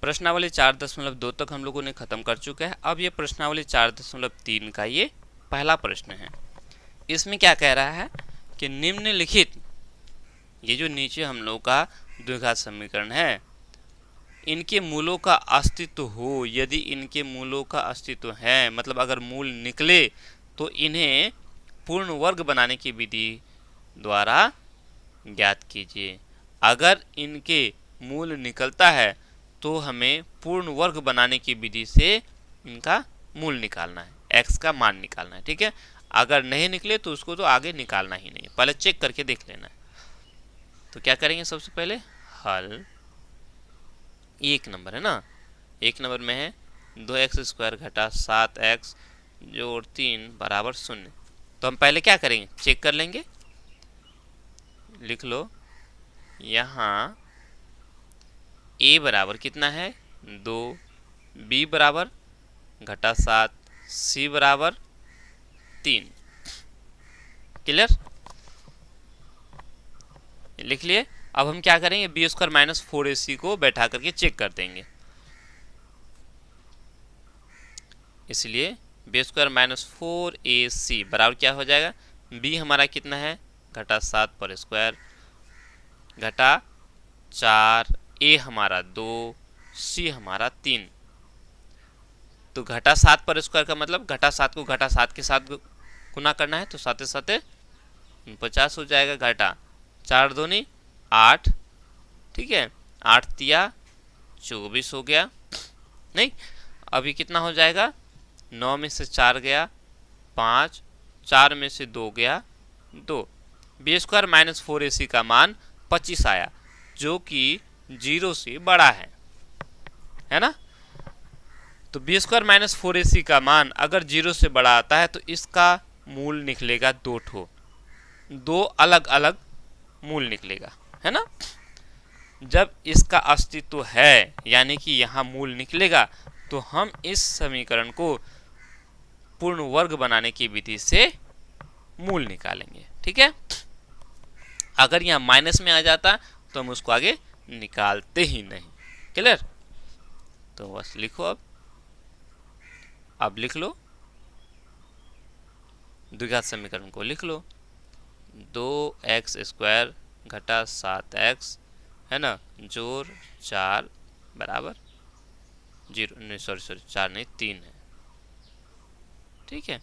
प्रश्नावली 4.2 तक हम लोगों ने खत्म कर चुके हैं। अब ये प्रश्नावली 4.3 का ये पहला प्रश्न है। इसमें क्या कह रहा है कि निम्नलिखित, ये जो नीचे हम लोग का द्विघात समीकरण है, इनके मूलों का अस्तित्व हो, यदि इनके मूलों का अस्तित्व है, मतलब अगर मूल निकले तो इन्हें पूर्ण वर्ग बनाने की विधि द्वारा ज्ञात कीजिए। अगर इनके मूल निकलता है तो हमें पूर्ण वर्ग बनाने की विधि से इनका मूल निकालना है, x का मान निकालना है। ठीक है, अगर नहीं निकले तो उसको तो आगे निकालना ही नहीं है, पहले चेक करके देख लेना है। तो क्या करेंगे, सबसे पहले हल, एक नंबर है ना, एक नंबर में है 2x² घटा 7x जोड़ 3 बराबर 0। तो हम पहले क्या करेंगे, चेक कर लेंगे। लिख लो, यहाँ a बराबर कितना है 2, b बराबर घटा 7, c बराबर 3। क्लियर, लिख लिए। अब हम क्या करेंगे, b² माइनस 4ac को बैठा करके चेक कर देंगे। इसलिए b² माइनस 4ac बराबर क्या हो जाएगा, b हमारा कितना है घटा 7 पर स्क्वायर घटा 4, a हमारा 2, c हमारा 3। तो घटा 7 पर स्क्वायर का मतलब घटा 7 को घटा 7 के साथ गुना करना है, तो साथे साथे 50 हो जाएगा। घटा 4 दूनी 8, ठीक है, 8 तिया 24 हो गया। नहीं, अभी कितना हो जाएगा, 9 में से 4 गया 5, 4 में से 2 गया 2। b² माइनस 4ac का मान 25 आया, जो कि 0 से बड़ा है ना। तो b² माइनस 4ac का मान अगर 0 से बड़ा आता है तो इसका मूल निकलेगा 2 ठो, 2 अलग अलग मूल निकलेगा, है ना। जब इसका अस्तित्व है, यानी कि यहाँ मूल निकलेगा, तो हम इस समीकरण को पूर्ण वर्ग बनाने की विधि से मूल निकालेंगे। ठीक है, अगर यहाँ माइनस में आ जाता तो हम उसको आगे निकालते ही नहीं। क्लियर, तो बस लिखो। अब लिख लो, द्विघात समीकरण को लिख लो, 2x² घटा 7x है ना जोड़ 4 बराबर 0, नहीं सॉरी 4 नहीं 3 है। ठीक है,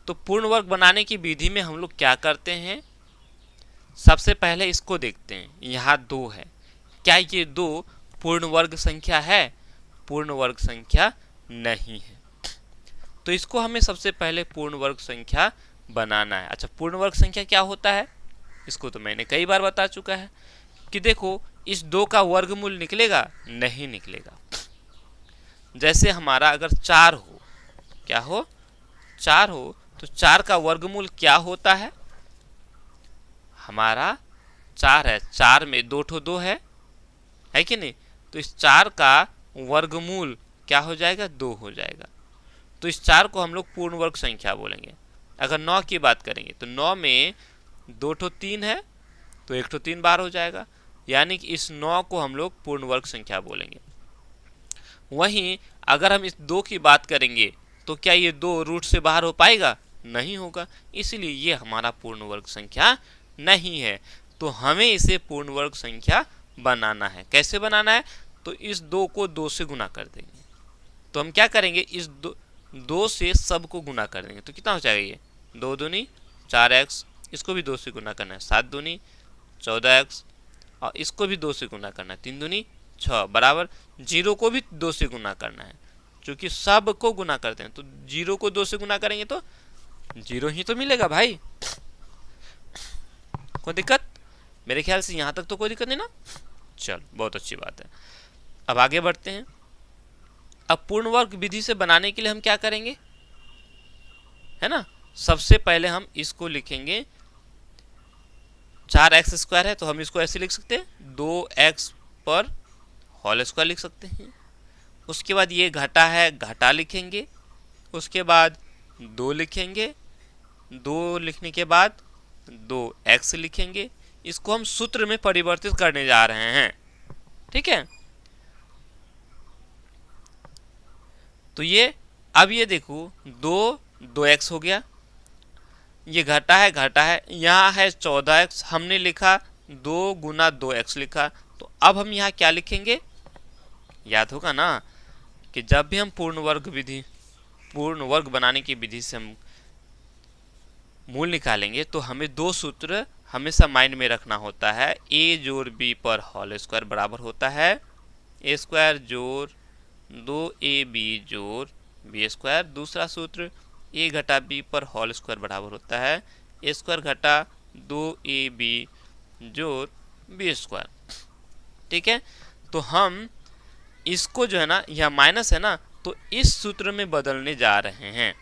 तो पूर्ण वर्ग बनाने की विधि में हम लोग क्या करते हैं, सबसे पहले इसको देखते हैं। यहाँ 2 है, क्या ये 2 पूर्ण वर्ग संख्या है? पूर्ण वर्ग संख्या नहीं है, तो इसको हमें सबसे पहले पूर्ण वर्ग संख्या बनाना है। अच्छा, पूर्ण वर्ग संख्या क्या होता है, इसको तो मैंने कई बार बता चुका है कि देखो, इस 2 का वर्गमूल निकलेगा, नहीं निकलेगा। जैसे हमारा अगर 4 हो, क्या हो 4 हो, तो 4 का वर्गमूल क्या होता है, हमारा 4 है, 4 में 2 ठो 2 है कि नहीं, तो इस 4 का वर्गमूल क्या हो जाएगा, 2 हो जाएगा। तो इस 4 को हम लोग पूर्ण वर्ग संख्या बोलेंगे। अगर 9 की बात करेंगे तो 9 में 2 ठो 3 है, तो 1 ठो 3 बार हो जाएगा, यानी कि इस 9 को हम लोग पूर्ण वर्ग संख्या बोलेंगे। वहीं अगर हम इस 2 की बात करेंगे तो क्या ये 2 रूट से बाहर हो पाएगा, नहीं होगा, इसलिए ये हमारा पूर्ण वर्ग संख्या नहीं है। तो हमें इसे पूर्ण वर्ग संख्या बनाना है। कैसे बनाना है, तो इस 2 को 2 से गुना कर देंगे। तो हम क्या करेंगे, इस 2 से सब को गुना कर देंगे, तो कितना हो जाएगा, ये 2 दूनी 4x, इसको भी 2 से गुना करना है, 7 दूनी 14x, और इसको भी 2 से गुना करना है, 3 दूनी 6 बराबर 0 को भी 2 से गुना करना है, क्योंकि सब को गुना करते हैं, तो 0 को 2 से गुना करेंगे तो 0 ही तो मिलेगा भाई। कोई दिक्कत, मेरे ख्याल से यहाँ तक तो कोई दिक्कत नहीं ना। चल, बहुत अच्छी बात है। अब आगे बढ़ते हैं। अब पूर्ण वर्ग विधि से बनाने के लिए हम क्या करेंगे, है ना, सबसे पहले हम इसको लिखेंगे, 4x² है तो हम इसको ऐसे लिख सकते हैं, 2x पर होल स्क्वायर लिख सकते हैं। उसके बाद ये घटा है, घटा लिखेंगे, उसके बाद 2 लिखेंगे, 2 लिखने के बाद 2x लिखेंगे। इसको हम सूत्र में परिवर्तित करने जा रहे हैं। ठीक है, तो ये अब ये देखो 2x हो गया, ये घटा है, यहाँ है 14x, हमने लिखा 2 गुना 2x लिखा। तो अब हम यहाँ क्या लिखेंगे, याद होगा ना कि जब भी हम पूर्ण वर्ग बनाने की विधि से हम मूल निकालेंगे तो हमें दो सूत्र हमेशा माइंड में रखना होता है। a जोड़ b पर होल स्क्वायर बराबर होता है a स्क्वायर जोड़ 2ab जोड़ b स्क्वायर। दूसरा सूत्र a घटा b पर होल स्क्वायर बराबर होता है a स्क्वायर घटा 2ab जोड़ b स्क्वायर। ठीक है, तो हम इसको जो है ना, यह माइनस है ना, तो इस सूत्र में बदलने जा रहे हैं।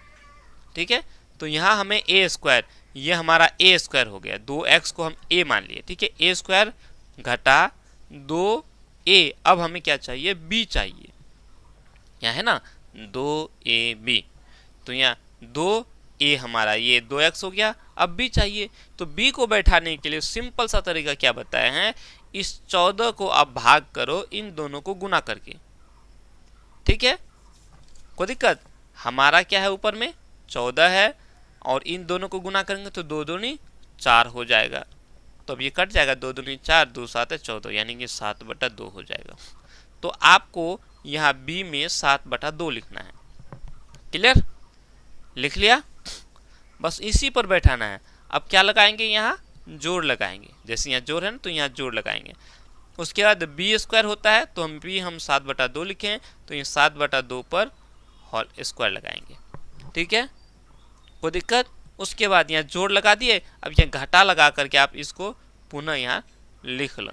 ठीक है, तो यहाँ हमें a स्क्वायर, ये हमारा a स्क्वायर हो गया, 2x को हम a मान लिए। ठीक है, a स्क्वायर घटा 2a, अब हमें क्या चाहिए, b चाहिए। यहाँ है ना 2ab, तो यहाँ 2a हमारा ये 2x हो गया, अब b चाहिए। तो b को बैठाने के लिए सिंपल सा तरीका क्या बताए हैं, इस 14 को आप भाग करो इन दोनों को गुना करके। ठीक है, कोई दिक्कत, हमारा क्या है ऊपर में 14 है और इन दोनों को गुना करेंगे तो 2 दूनी 4 हो जाएगा। तो अब ये कट जाएगा, 2 दूनी 4, 2 7 14, यानी कि 7/2 हो जाएगा। तो आपको यहाँ b में 7/2 लिखना है। क्लियर, लिख लिया, बस इसी पर बैठाना है। अब क्या लगाएंगे, यहाँ जोड़ लगाएंगे, जैसे यहाँ जोड़ है ना तो यहाँ जोड़ लगाएंगे। उसके बाद b स्क्वायर होता है तो हम 7/2 लिखें, तो ये 7/2 पर होल स्क्वायर लगाएंगे। ठीक है, कोई दिक्कत। उसके बाद यहाँ जोड़ लगा दिए, अब यहाँ घटा लगा करके आप इसको पुनः यहाँ लिख लो,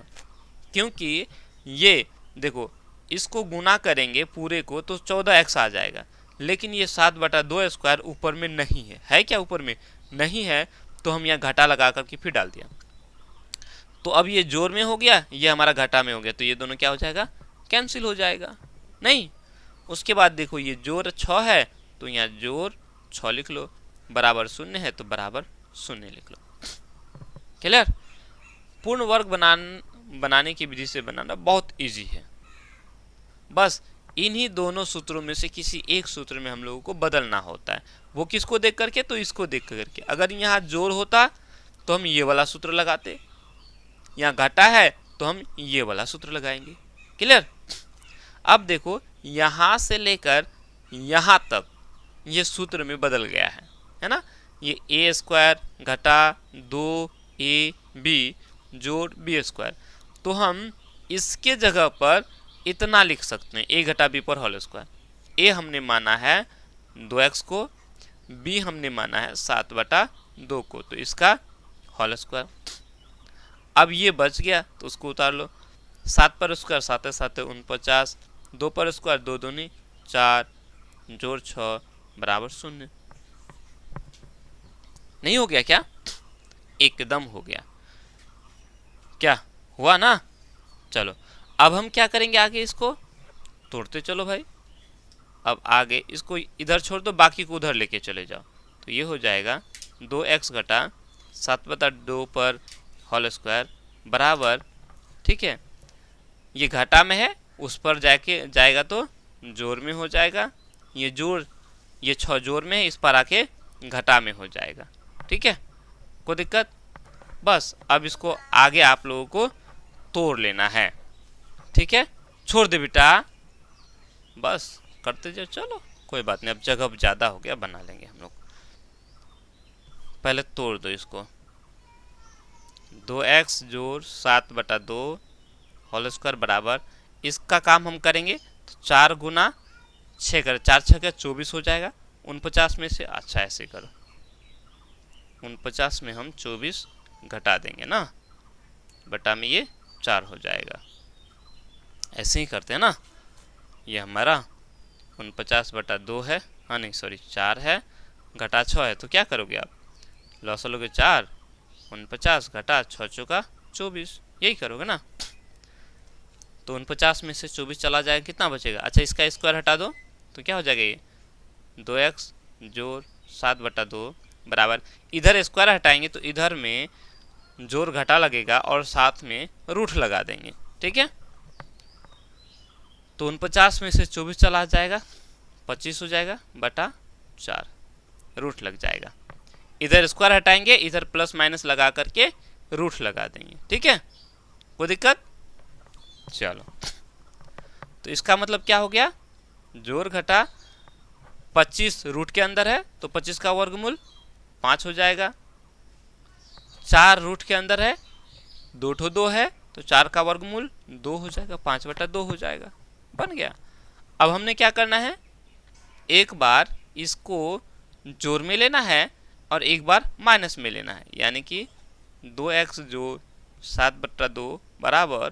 क्योंकि ये देखो इसको गुना करेंगे पूरे को तो 14x आ जाएगा, लेकिन ये 7/2 स्क्वायर ऊपर में नहीं है क्या, ऊपर में नहीं है, तो हम यहाँ घटा लगा करके फिर डाल दिया। तो अब ये जोड़ में हो गया, ये हमारा घटा में हो गया, तो ये दोनों क्या हो जाएगा, कैंसिल हो जाएगा नहीं। उसके बाद देखो ये जोड़ 6 है तो यहाँ जोड़ 6 लिख लो, बराबर 0 है तो बराबर 0 लिख लो। क्लियर, पूर्ण वर्ग बनाने की विधि से बनाना बहुत इजी है। बस इन्हीं दोनों सूत्रों में से किसी एक सूत्र में हम लोगों को बदलना होता है। वो किसको देख करके, तो इसको देख करके। अगर यहाँ जोड़ होता तो हम ये वाला सूत्र लगाते, यहाँ घटा है तो हम ये वाला सूत्र लगाएंगे। क्लियर, अब देखो यहाँ से लेकर यहाँ तक ये सूत्र में बदल गया है ना। ये a स्क्वायर घटा 2ab जोड़ b स्क्वायर, तो हम इसके जगह पर इतना लिख सकते हैं, a घटा b पर होल स्क्वायर। a हमने माना है 2x को, b हमने माना है 7/2 को, तो इसका होल स्क्वायर। अब ये बच गया तो उसको उतार लो, 7 पर स्क्वायर 7 7 49, 2 पर स्क्वायर 2 दूनी 4 जोड़ 6 बराबर 0। नहीं हो गया क्या, एकदम हो गया, क्या हुआ ना। चलो अब हम क्या करेंगे, आगे इसको तोड़ते चलो भाई। अब आगे इसको इधर छोड़ दो, बाकी को उधर लेके चले जाओ, तो ये हो जाएगा 2x घटा 7/2 पर होल स्क्वायर बराबर, ठीक है, ये घटा में है उस पर जाएगा तो जोड़ में हो जाएगा, ये जोड़ ये 6 जोड़ में है, इस पर आके घटा में हो जाएगा। ठीक है, कोई दिक्कत। बस अब इसको आगे आप लोगों को तोड़ लेना है। ठीक है, छोड़ दे बेटा, बस करते जाओ। चलो कोई बात नहीं, अब जगह ज़्यादा हो गया, बना लेंगे हम लोग। पहले तोड़ दो इसको, 2x जोड़ 7/2 होल स्क्वायर बराबर, इसका काम हम करेंगे तो 4 गुना 6 करें, 4 6 24 हो जाएगा। 49 में से, अच्छा ऐसे करो, 49 में हम 24 घटा देंगे ना, बटा में ये 4 हो जाएगा। ऐसे ही करते हैं ना, ये हमारा 49/2 है, हाँ नहीं सॉरी 4 है, घटा 6 है, तो क्या करोगे आप, लॉस लोगे 4, 49 घटा 6 चौका 24, यही करोगे ना। तो 49 में से 24 चला जाएगा, कितना बचेगा, अच्छा इसका स्क्वायर हटा दो तो क्या हो जाएगा, ये 2x जोड़ 7/2 बराबर, इधर स्क्वायर हटाएंगे तो इधर में जोड़ घटा लगेगा और साथ में रूट लगा देंगे। ठीक है, तो 49 में से 24 चला जाएगा 25 हो जाएगा बटा 4, रूट लग जाएगा। इधर स्क्वायर हटाएंगे, इधर प्लस माइनस लगा करके रूट लगा देंगे। ठीक है, कोई दिक्कत? चलो, तो इसका मतलब क्या हो गया, जोड़ घटा 25 रूट के अंदर है तो 25 का वर्गमूल 5 हो जाएगा। 4 रूट के अंदर है, 2 है तो 4 का वर्गमूल 2 हो जाएगा, 5/2 हो जाएगा, बन गया। अब हमने क्या करना है, एक बार इसको जोड़ में लेना है और एक बार माइनस में लेना है, यानी कि 2x जोड़ 7/2 बराबर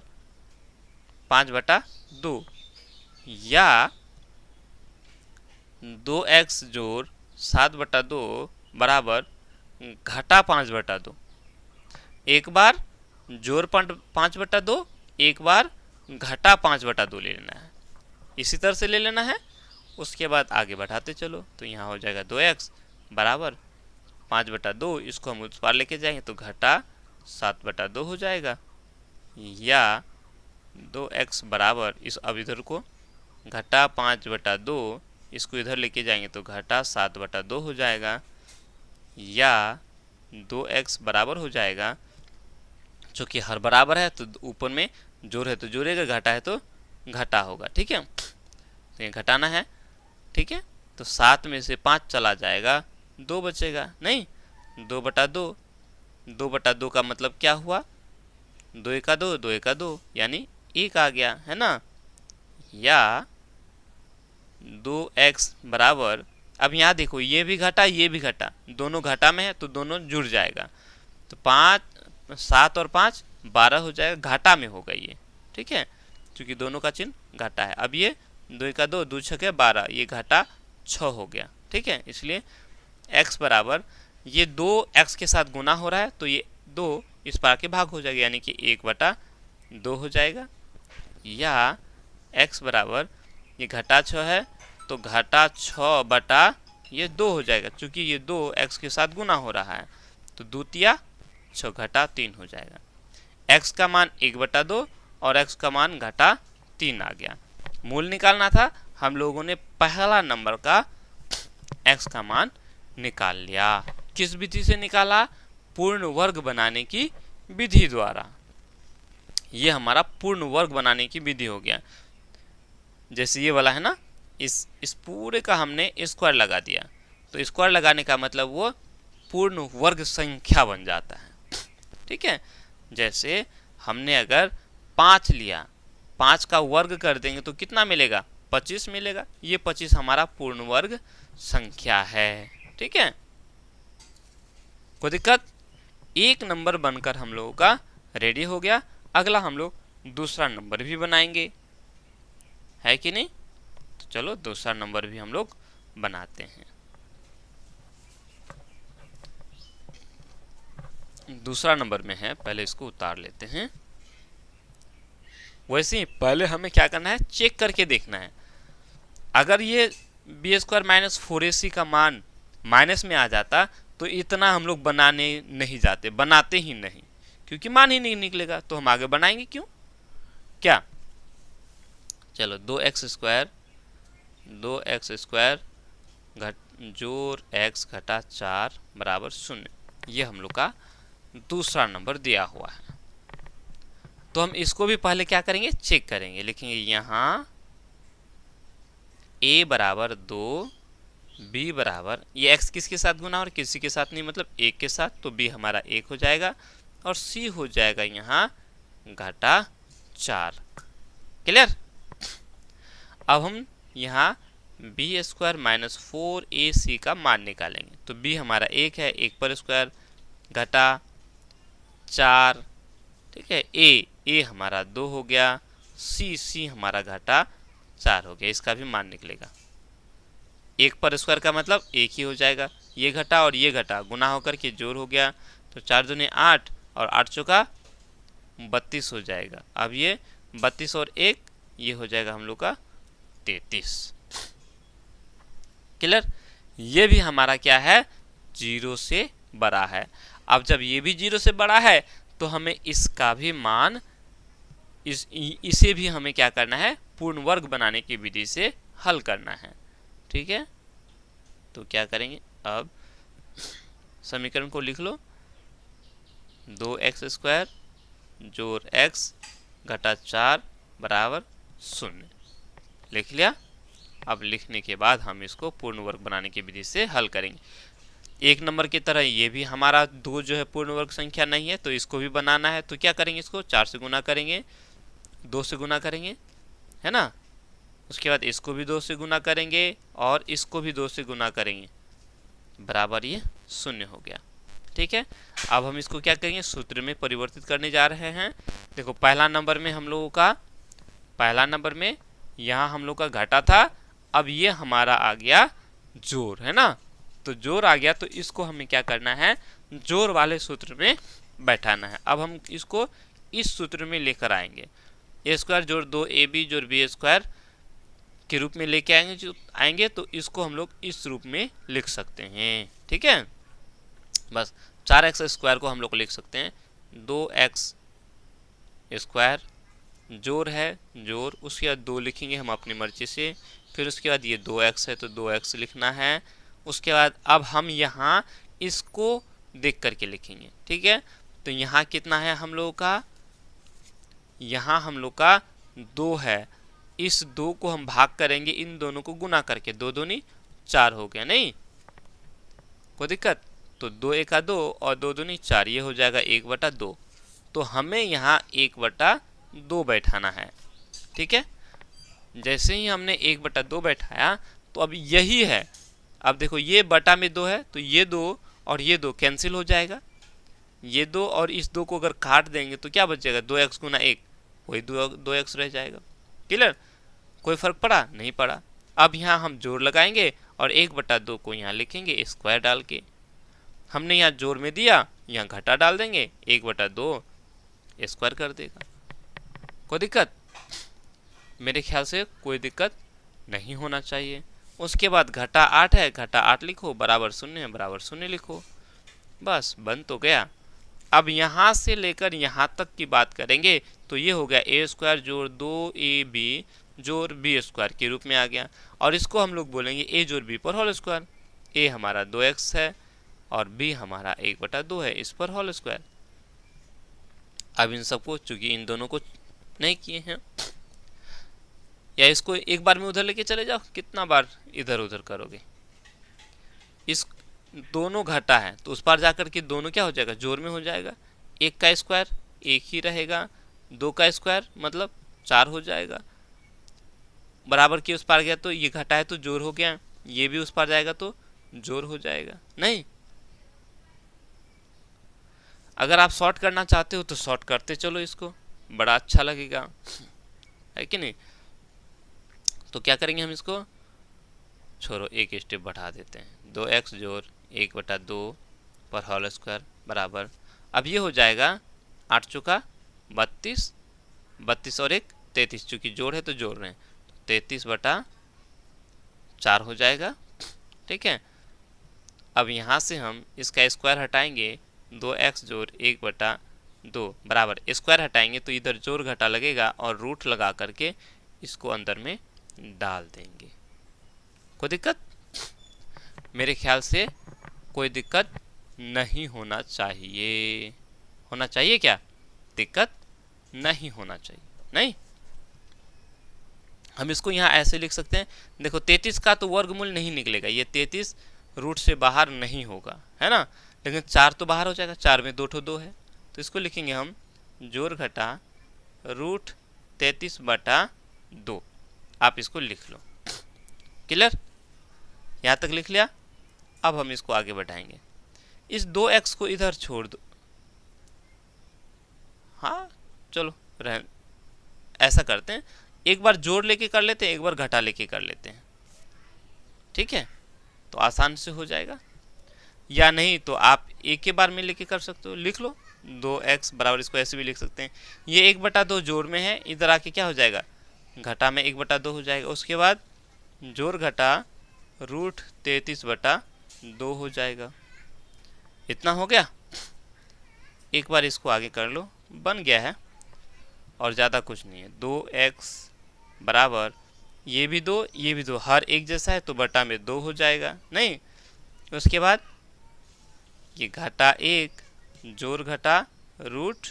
5/2 या 2x जोड़ 7/2 बराबर घटा 5/2। एक बार जोड़ 5/2, एक बार घटा 5/2 ले लेना है, इसी तरह से ले लेना है। उसके बाद आगे बढ़ाते चलो, तो यहाँ हो जाएगा 2x बराबर 5/2, इसको हम उस पार लेके जाएंगे तो घटा 7/2 हो जाएगा, या 2x बराबर इस अब इधर को घटा 5/2, इसको इधर लेके जाएंगे तो घटा 7/2 हो जाएगा, या 2x बराबर हो जाएगा, चूँकि हर बराबर है तो ऊपर में जोड़ है तो जोड़ेगा, घटा है तो घटा होगा। ठीक है, तो ये घटाना है। ठीक है, तो 7 में से 5 चला जाएगा, 2 बचेगा, नहीं 2/2, 2/2 का मतलब क्या हुआ, 2 एका 2, 2 एका 2 यानी 1 आ गया, है ना। या 2x बराबर, अब यहाँ देखो ये भी घटा ये भी घटा, दोनों घटा में है तो दोनों जुड़ जाएगा, तो 7 और 5 12 हो जाएगा, घाटा में होगा ये। ठीक है, क्योंकि दोनों का चिन्ह घाटा है। अब ये 2 एका 2, 2 छके 12, ये घाटा 6 हो गया। ठीक है, इसलिए x बराबर, ये 2x के साथ गुना हो रहा है तो ये 2 इस पार के भाग हो जाएगा, यानी कि 1/2 हो जाएगा। या x बराबर, ये घटा 6 है तो घटा 6 बटा ये 2 हो जाएगा, क्योंकि ये 2 x के साथ गुना हो रहा है तो 2 तिया 6 घटा 3 हो जाएगा। x का मान 1/2 और x का मान घटा 3 आ गया। मूल निकालना था, हम लोगों ने पहला नंबर का x का मान निकाल लिया। किस विधि से निकाला, पूर्ण वर्ग बनाने की विधि द्वारा। ये हमारा पूर्ण वर्ग बनाने की विधि हो गया। जैसे ये वाला है ना, इस पूरे का हमने स्क्वायर लगा दिया, तो स्क्वायर लगाने का मतलब वो पूर्ण वर्ग संख्या बन जाता है। ठीक है, जैसे हमने अगर 5 लिया, 5 का वर्ग कर देंगे तो कितना मिलेगा, 25 मिलेगा। ये 25 हमारा पूर्ण वर्ग संख्या है। ठीक है, कोई दिक्कत? एक नंबर बनकर हम लोगों का रेडी हो गया। अगला हम लोग दूसरा नंबर भी बनाएंगे, है कि नहीं? तो चलो दूसरा नंबर भी हम लोग बनाते हैं। दूसरा नंबर में है, पहले इसको उतार लेते हैं। वैसे ही पहले हमें क्या करना है, चेक करके देखना है। अगर ये b² - 4ac का मान माइनस में आ जाता तो इतना हम लोग बनाने नहीं जाते, बनाते ही नहीं, क्योंकि मान ही नहीं निकलेगा तो हम आगे बनाएंगे क्यों? क्या? चलो 2x² जोड़ x घटा 4 बराबर 0, ये हम लोग का दूसरा नंबर दिया हुआ है। तो हम इसको भी पहले क्या करेंगे, चेक करेंगे। लिखेंगे यहाँ a बराबर 2, b बराबर, ये x किसके साथ गुना और किसी के साथ नहीं, मतलब 1 के साथ, तो b हमारा 1 हो जाएगा और c हो जाएगा यहाँ घटा 4। क्लियर? अब हम यहाँ b² - 4ac का मान निकालेंगे। तो b हमारा 1 है, 1 पर स्क्वायर घटा 4। ठीक है, a हमारा 2 हो गया, c हमारा घटा 4 हो गया, इसका भी मान निकलेगा। 1 पर स्क्वायर का मतलब 1 ही हो जाएगा, ये घटा और ये घटा गुना होकर के जोड़ हो गया, तो 4 दूनी 8 और 8 चौका 32 हो जाएगा। अब ये 32 और 1 ये हो जाएगा हम लोग का 33। क्लियर? ये भी हमारा क्या है, 0 से बड़ा है। अब जब ये भी 0 से बड़ा है तो हमें इसका भी मान, इसे भी हमें क्या करना है, पूर्ण वर्ग बनाने की विधि से हल करना है। ठीक है, तो क्या करेंगे, अब समीकरण को लिख लो, 2x² जोड़ x घटा 4 बराबर 0। लिख लिया। अब लिखने के बाद हम इसको पूर्ण वर्ग बनाने की विधि से हल करेंगे। एक नंबर की तरह ये भी हमारा 2 जो है पूर्ण वर्ग संख्या नहीं है, तो इसको भी बनाना है। तो क्या करेंगे, इसको 4 से गुना करेंगे, 2 से गुना करेंगे, है ना। उसके बाद इसको भी 2 से गुना करेंगे और इसको भी 2 से गुना करेंगे, बराबर ये 0 हो गया। ठीक है, अब हम इसको क्या करेंगे, सूत्र में परिवर्तित करने जा रहे हैं। देखो पहला नंबर में हम लोगों का, पहला नंबर में यहाँ हम लोग का घटा था, अब ये हमारा आ गया जोड़, है ना। तो जोड़ आ गया, तो इसको हमें क्या करना है, जोड़ वाले सूत्र में बैठाना है। अब हम इसको इस सूत्र में लेकर आएंगे, a² जोड़ 2ab जोड़ b² के रूप में लेके आएंगे, तो इसको हम लोग इस रूप में लिख सकते हैं। ठीक है, बस 4x² को हम लोग लिख सकते हैं 2x² जोड़ है, जोड़, उसके बाद 2 लिखेंगे हम अपनी मर्जी से, फिर उसके बाद ये 2x है तो 2x लिखना है। उसके बाद अब हम यहाँ इसको देख करके लिखेंगे। ठीक है, तो यहाँ कितना है हम लोगों का, यहाँ हम लोग का 2 है, इस 2 को हम भाग करेंगे इन दोनों को गुना करके, 2 दूनी 4 हो गया, नहीं कोई दिक्कत। तो 2 एका 2 और 2 दूनी 4, ये हो जाएगा 1/2। तो हमें यहाँ 1/2 बैठाना है। ठीक है, जैसे ही हमने 1/2 बैठाया तो अब यही है। अब देखो ये बटा में 2 है, तो ये 2 और ये 2 कैंसिल हो जाएगा, ये 2 और इस 2 को अगर काट देंगे तो क्या बचेगा, 2x गुना 1, वही 2x रह जाएगा। क्लियर, कोई फर्क पड़ा, नहीं पड़ा। अब यहाँ हम जोड़ लगाएंगे और 1/2 को यहाँ लिखेंगे स्क्वायर डाल के। हमने यहाँ जोड़ में दिया, यहाँ घटा डाल देंगे, 1/2 स्क्वायर कर देगा। कोई दिक्कत, मेरे ख्याल से कोई दिक्कत नहीं होना चाहिए। उसके बाद घटा 8 है, घटा 8 लिखो, बराबर 0 है, बराबर 0 लिखो, बस बन तो गया। अब यहाँ से लेकर यहाँ तक की बात करेंगे तो ये हो गया a² जोड़ 2ab जोड़ b² के रूप में आ गया, और इसको हम लोग बोलेंगे a जोड़ b पर होल स्क्वायर। a हमारा 2x है और b हमारा 1/2 है, इस पर होल स्क्वायर। अब इन सबको, चूंकि इन दोनों को नहीं किए हैं, या इसको एक बार में उधर लेके चले जाओ, कितना बार इधर उधर करोगे। इस दोनों घटा है तो उस पार जाकर के दोनों क्या हो जाएगा, जोड़ में हो जाएगा। 1 का स्क्वायर 1 ही रहेगा, 2 का स्क्वायर मतलब 4 हो जाएगा, बराबर के उस पार गया तो ये घटा है तो जोड़ हो गया, ये भी उस पार जाएगा तो जोड़ हो जाएगा। नहीं, अगर आप शॉर्ट करना चाहते हो तो शॉर्ट करते चलो, इसको बड़ा अच्छा लगेगा, है कि नहीं। तो क्या करेंगे, हम इसको छोड़ो, एक स्टेप बढ़ा देते हैं, 2x जोड़ 1/2 पर होल स्क्वायर बराबर, अब ये हो जाएगा 8 चौका 32, 32 और 1 33, चूंकि जोड़ है तो जोड़ रहे हैं, 33/4 हो जाएगा। ठीक है, अब यहाँ से हम इसका स्क्वायर हटाएंगे, 2x जोड़ 1/2 बराबर, स्क्वायर हटाएंगे तो इधर जोड़ घटा लगेगा और रूट लगा करके इसको अंदर में डाल देंगे। कोई दिक्कत, मेरे ख्याल से कोई दिक्कत नहीं होना चाहिए। होना चाहिए क्या, दिक्कत नहीं होना चाहिए, नहीं। हम इसको यहाँ ऐसे लिख सकते हैं, देखो 33 का तो वर्गमूल नहीं निकलेगा, ये 33 रूट से बाहर नहीं होगा, है ना, लेकिन 4 तो बाहर हो जाएगा, 4 में 2 2 है, तो इसको लिखेंगे हम जोड़ घटा रूट 33/2। आप इसको लिख लो। क्लियर, यहाँ तक लिख लिया। अब हम इसको आगे बढ़ाएंगे, इस 2x को इधर छोड़ दो, हाँ चलो ऐसा करते हैं, एक बार जोड़ लेके कर लेते हैं, एक बार घटा लेके कर लेते हैं। ठीक है, तो आसान से हो जाएगा, या नहीं तो आप एक के बार में लेके कर सकते हो, लिख लो 2x बराबर, इसको ऐसे भी लिख सकते हैं, ये 1/2 जोड़ में है, इधर आके क्या हो जाएगा, घटा में 1/2 हो जाएगा। उसके बाद जोड़ घटा रूट 33/2 हो जाएगा। इतना हो गया, एक बार इसको आगे कर लो, बन गया है, और ज़्यादा कुछ नहीं है। 2x बराबर ये भी 2, ये भी 2, हर एक जैसा है तो बटा में 2 हो जाएगा। नहीं, उसके बाद ये घटा 1 जोड़ घटा रूट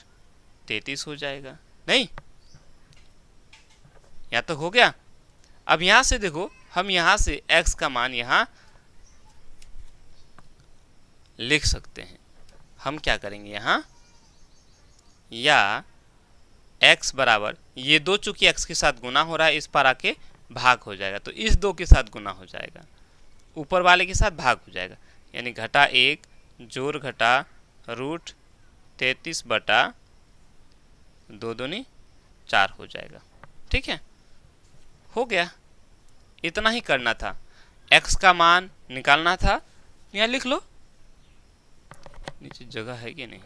33 हो जाएगा। नहीं, या तो हो गया। अब यहां से देखो, हम यहां से x का मान यहां लिख सकते हैं। हम क्या करेंगे यहां, या x बराबर ये 2 चूंकि x के साथ गुना हो रहा है, इस पर आके भाग हो जाएगा, तो इस 2 के साथ गुना हो जाएगा, ऊपर वाले के साथ भाग हो जाएगा, यानी घटा 1 जोड़ घटा रूट 33 बटा 2 दूनी 4 हो जाएगा। ठीक है, हो गया। इतना ही करना था, x का मान निकालना था। यहाँ लिख लो, नीचे जगह है कि नहीं।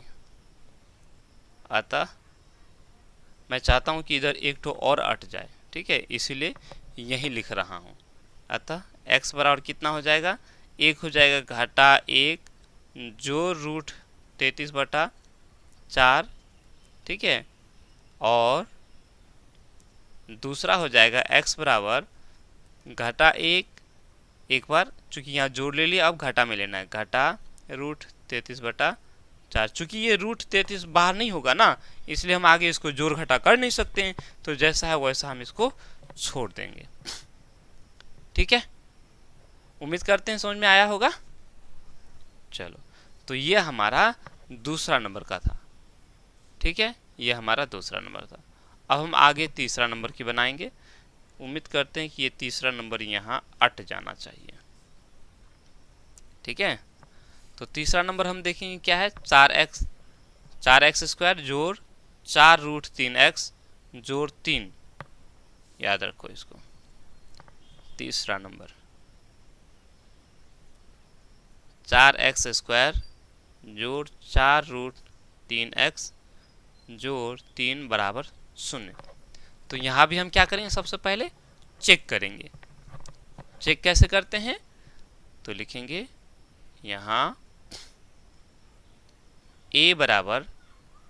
अतः मैं चाहता हूं कि इधर एक तो और अट जाए, ठीक है, इसीलिए यही लिख रहा हूं। अतः x बराबर कितना हो जाएगा, 1 हो जाएगा घटा 1 जो रूट 33 बटा 4, ठीक है, और दूसरा हो जाएगा x बराबर घटा 1, एक बार चूंकि यहाँ जोड़ ले लिया, अब घटा में लेना है, घटा रूट 33 बटा 4। चूंकि ये रूट 33 बाहर नहीं होगा ना, इसलिए हम आगे इसको जोड़ घटा कर नहीं सकते हैं, तो जैसा है वैसा हम इसको छोड़ देंगे। ठीक है, उम्मीद करते हैं समझ में आया होगा। चलो, तो ये हमारा दूसरा नंबर का था। ठीक है, ये हमारा दूसरा नंबर था। अब हम आगे तीसरा नंबर की बनाएंगे। उम्मीद करते हैं कि ये तीसरा नंबर यहाँ अट जाना चाहिए। ठीक है, तो तीसरा नंबर हम देखेंगे क्या है, 4x स्क्वायर जोड़ 4 रूट 3x जोड़ 3। याद रखो इसको, तीसरा नंबर 4x स्क्वायर जोड़ 4 रूट 3x जोड़ 3 बराबर 0। तो यहाँ भी हम क्या करेंगे, सबसे पहले चेक करेंगे। चेक कैसे करते हैं, तो लिखेंगे यहाँ a बराबर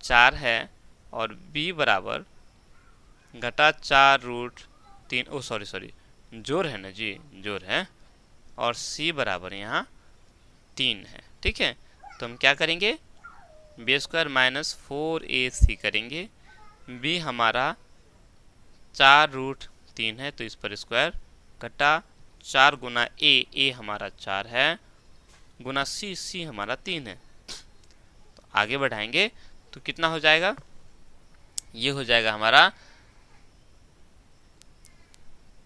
4 है और b बराबर घटा 4 रूट 3, ओ सॉरी जोड़ है ना जी, जोड़ है, और c बराबर यहाँ 3 है। ठीक है, तो हम क्या करेंगे, बी स्क्वायर माइनस 4ac करेंगे। b हमारा 4 रूट 3 है, तो इस पर स्क्वायर घटा 4 गुना a हमारा 4 है, गुना c हमारा 3 है। तो आगे बढ़ाएंगे तो कितना हो जाएगा, ये हो जाएगा हमारा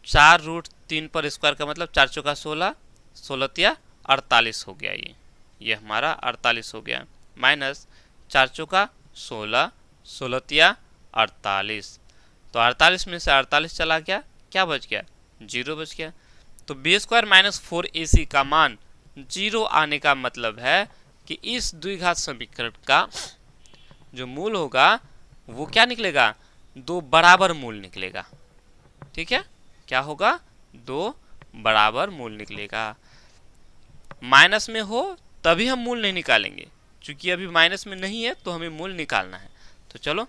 4 रूट 3 पर स्क्वायर का मतलब 4 चौका 16, 16 48 हो गया। ये हमारा 48 हो गया, माइनस 4 चौका 16, 16 48। तो 48 में से 48 चला गया, क्या बच गया, 0 बच गया। तो बी स्क्वायर माइनस 4ac का मान 0 आने का मतलब है कि इस द्विघात समीकरण का जो मूल होगा वो क्या निकलेगा, 2 बराबर मूल निकलेगा। ठीक है, क्या होगा, 2 बराबर मूल निकलेगा। माइनस में हो तभी हम मूल नहीं निकालेंगे, क्योंकि अभी माइनस में नहीं है तो हमें मूल निकालना है। तो चलो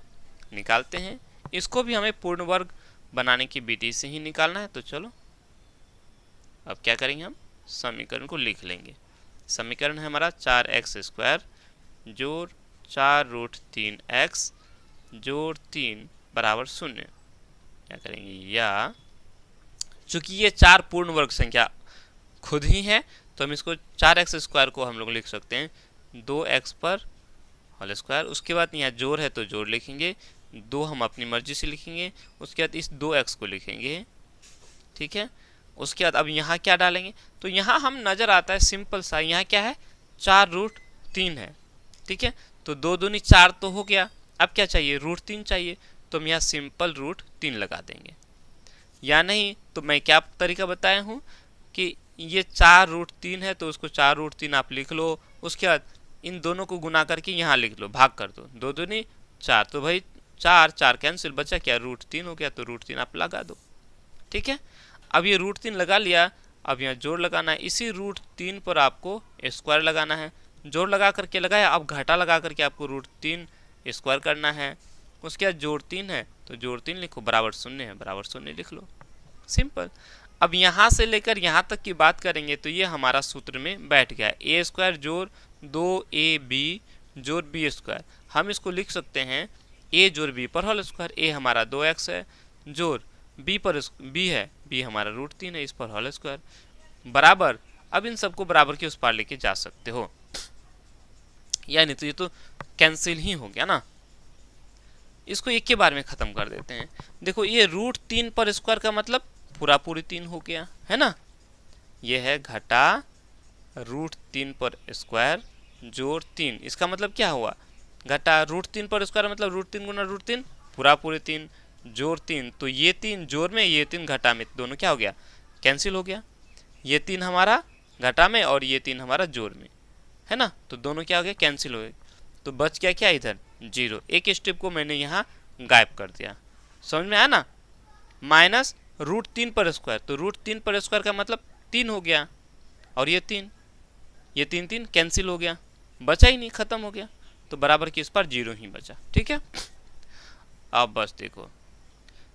निकालते हैं, इसको भी हमें पूर्ण वर्ग बनाने की विधि से ही निकालना है। तो चलो अब क्या करेंगे, हम समीकरण को लिख लेंगे। समीकरण है हमारा 4x स्क्वायर जोड़ 4 रूट 3x जोड़ 3 बराबर 0। क्या करेंगे, या चूंकि ये 4 पूर्ण वर्ग संख्या खुद ही है, तो हम इसको 4x स्क्वायर को हम लोग लिख सकते हैं 2x पर होल स्क्वायर। उसके बाद यहाँ जोड़ है तो जोड़ लिखेंगे, 2 हम अपनी मर्जी से लिखेंगे, उसके बाद इस 2x को लिखेंगे। ठीक है, उसके बाद अब यहाँ क्या डालेंगे, तो यहाँ हम नज़र आता है सिंपल सा, यहाँ क्या है, 4 रूट 3 है। ठीक है, तो 2 दूनी 4 तो हो गया, अब क्या चाहिए, रूट 3 चाहिए, तो हम यहाँ सिंपल रूट 3 लगा देंगे। या नहीं तो मैं क्या तरीका बताया हूँ कि ये 4 रूट 3 है तो उसको 4 रूट 3 आप लिख लो, उसके बाद इन दोनों को गुना करके यहाँ लिख लो, भाग कर दो, 2 दूनी 4, तो भाई 4 कैंसिल, बचा क्या, रूट 3 हो गया, तो रूट 3 आप लगा दो। ठीक है, अब ये रूट 3 लगा लिया, अब यहाँ जोड़ लगाना है, इसी रूट 3 पर आपको स्क्वायर लगाना है, जोड़ लगा करके लगाया, अब घाटा लगा करके आपको रूट 3 स्क्वायर करना है। उसके बाद जोड़ 3 है तो जोड़ 3 लिखो, बराबर 0 है, बराबर 0 लिख लो। सिंपल। अब यहाँ से लेकर यहाँ तक की बात करेंगे तो ये हमारा सूत्र में बैठ गया है, ए स्क्वायर जोड़ 2ab जोड़ बी स्क्वायर। हम इसको लिख सकते हैं a जोड़ b पर होल स्क्वायर। a हमारा 2x है जोड़ b पर b है, b हमारा √3 है, इस पर होल स्क्वायर बराबर। अब इन सबको बराबर के उस पार लेके जा सकते हो, यानी तो ये तो कैंसिल ही हो गया ना। इसको एक के बार में खत्म कर देते हैं। देखो ये √3 पर स्क्वायर का मतलब पूरा पूरी 3 हो गया है ना। ये है घटा √3 पर स्क्वायर जोड़ 3, इसका मतलब क्या हुआ, घटा √3 पर स्क्वायर मतलब √3 गुना √3 पूरा पूरे 3 जोड़ 3, तो ये 3 जोड़ में ये 3 घटा में, दोनों क्या हो गया, कैंसिल हो गया। ये 3 हमारा घटा में और ये 3 हमारा जोड़ में है ना, तो दोनों क्या हो गया, कैंसिल हो गए। तो बच गया क्या इधर 0। एक स्टेप को मैंने यहाँ गायब कर दिया, समझ में आया ना। माइनस √3 पर स्क्वायर, तो √3 पर स्क्वायर का मतलब 3 हो गया, और ये 3 3 कैंसिल हो गया, बचा ही नहीं, खत्म हो गया। तो बराबर की इस पर 0 ही बचा। ठीक है, अब बस देखो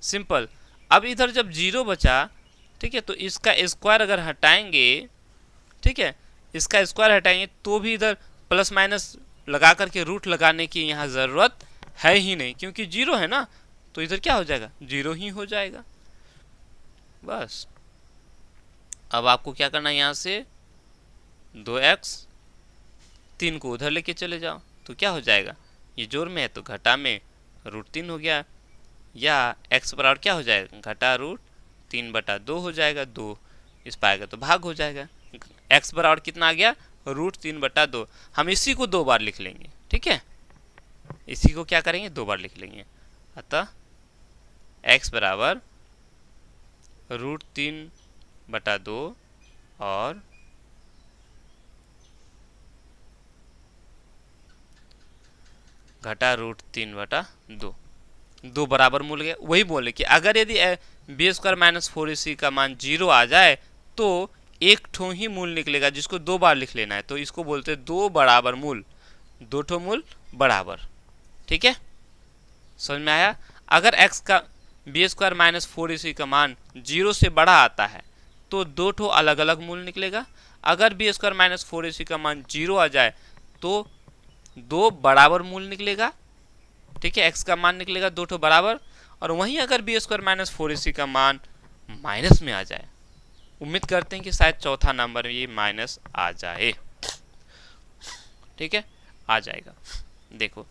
सिंपल। अब इधर जब 0 बचा, ठीक है, तो इसका स्क्वायर अगर हटाएंगे, ठीक है, इसका स्क्वायर हटाएंगे तो भी इधर प्लस माइनस लगा करके रूट लगाने की यहाँ ज़रूरत है ही नहीं, क्योंकि 0 है ना, तो इधर क्या हो जाएगा, 0 ही हो जाएगा बस। अब आपको क्या करना है, यहाँ से 2x 3 को उधर लेके चले जाओ, तो क्या हो जाएगा, ये जोड़ में है तो घटा में √3 हो गया, या x बराबर क्या हो जाएगा, घटा √3/2 हो जाएगा, 2 इस पाएगा तो भाग हो जाएगा। x बराबर कितना आ गया, √3/2। हम इसी को 2 बार लिख लेंगे, ठीक है, इसी को क्या करेंगे, 2 बार लिख लेंगे। अतः x बराबर √3/2 और घटा √3/2, 2 बराबर मूल गए। वही बोले कि अगर यदि b² - 4ac का मान 0 आ जाए तो एक ठो ही मूल निकलेगा, जिसको 2 बार लिख लेना है, तो इसको बोलते हैं 2 बराबर मूल, 2 ठो मूल बराबर। ठीक है, समझ में आया। अगर x का b² - 4ac का मान 0 से बड़ा आता है तो 2 ठो अलग अलग मूल निकलेगा। अगर b² - 4ac का मान 0 आ जाए तो 2 बराबर मूल निकलेगा। ठीक है, x का मान निकलेगा 2 ठो बराबर। और वहीं अगर b² - 4ac का मान माइनस में आ जाए, उम्मीद करते हैं कि शायद चौथा नंबर ये माइनस आ जाए। ठीक है, आ जाएगा। देखो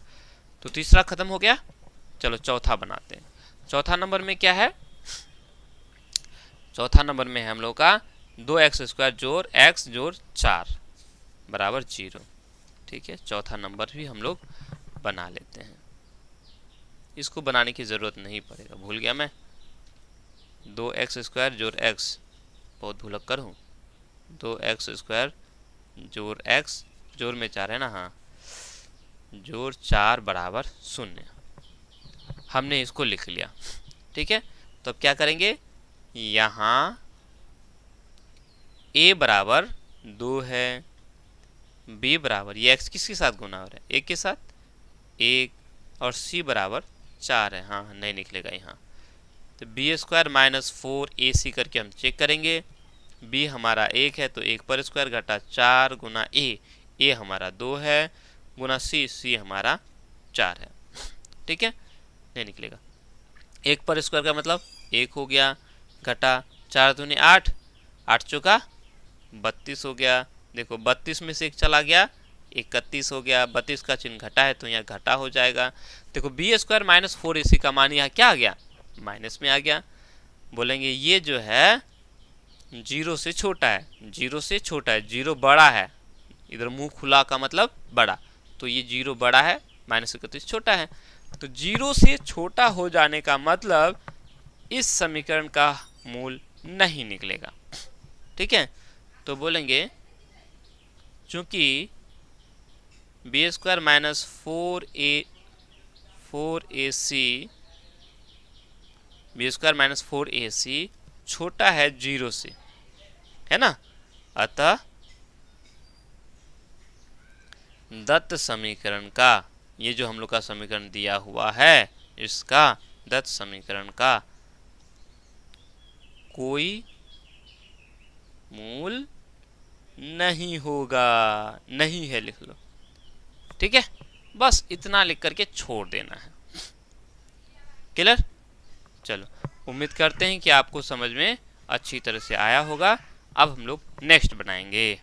तो तीसरा खत्म हो गया, चलो चौथा बनाते हैं। चौथा नंबर में क्या है, चौथा नंबर में है हम लोग का 2x² जोड़ x जोड़ 4 बराबर 0। ठीक है, चौथा नंबर भी हम लोग बना लेते हैं, इसको बनाने की ज़रूरत नहीं पड़ेगा, भूल गया मैं। 2x² जोड़ x, बहुत भुलक्कर हूँ, 2x² जोड़ x जोड़ में 4 है ना, हाँ, जोड़ 4 बराबर 0। हमने इसको लिख लिया। ठीक है, तो अब क्या करेंगे, यहाँ a बराबर 2 है, b बराबर, ये x किसके साथ गुना हो रहा है, 1 के साथ 1, और c बराबर 4 है, हाँ नहीं निकलेगा यहाँ। तो b² - 4ac करके हम चेक करेंगे। b हमारा 1 है तो 1 पर स्क्वायर घटा 4 गुना a हमारा 2 है, गुना c हमारा 4 है। ठीक है, नहीं निकलेगा। 1 पर स्क्वायर का मतलब 1 हो गया, घटा 4 दूनी 8, 8 चौका 32 हो गया। देखो 32 में से 1 चला गया, 31 हो गया, 32 का चिन्ह घटा है तो यहाँ घटा हो जाएगा। देखो b² - 4ac का मान यहाँ क्या आ गया, माइनस में आ गया। बोलेंगे ये जो है 0 से छोटा है, 0 से छोटा है, 0 बड़ा है, इधर मुंह खुला का मतलब बड़ा, तो ये 0 बड़ा है, -31 छोटा है। तो 0 से छोटा हो जाने का मतलब इस समीकरण का मूल नहीं निकलेगा। ठीक है, तो बोलेंगे चूंकि b² - 4ac b² - 4ac छोटा है 0 से, है ना, अतः दत्त समीकरण का, ये जो हम लोग का समीकरण दिया हुआ है, इसका दत्त समीकरण का कोई मूल नहीं होगा, नहीं है लिख लो, ठीक है। बस इतना लिख करके छोड़ देना है। क्लियर? चलो, उम्मीद करते हैं कि आपको समझ में अच्छी तरह से आया होगा। अब हम लोग नेक्स्ट बनाएंगे।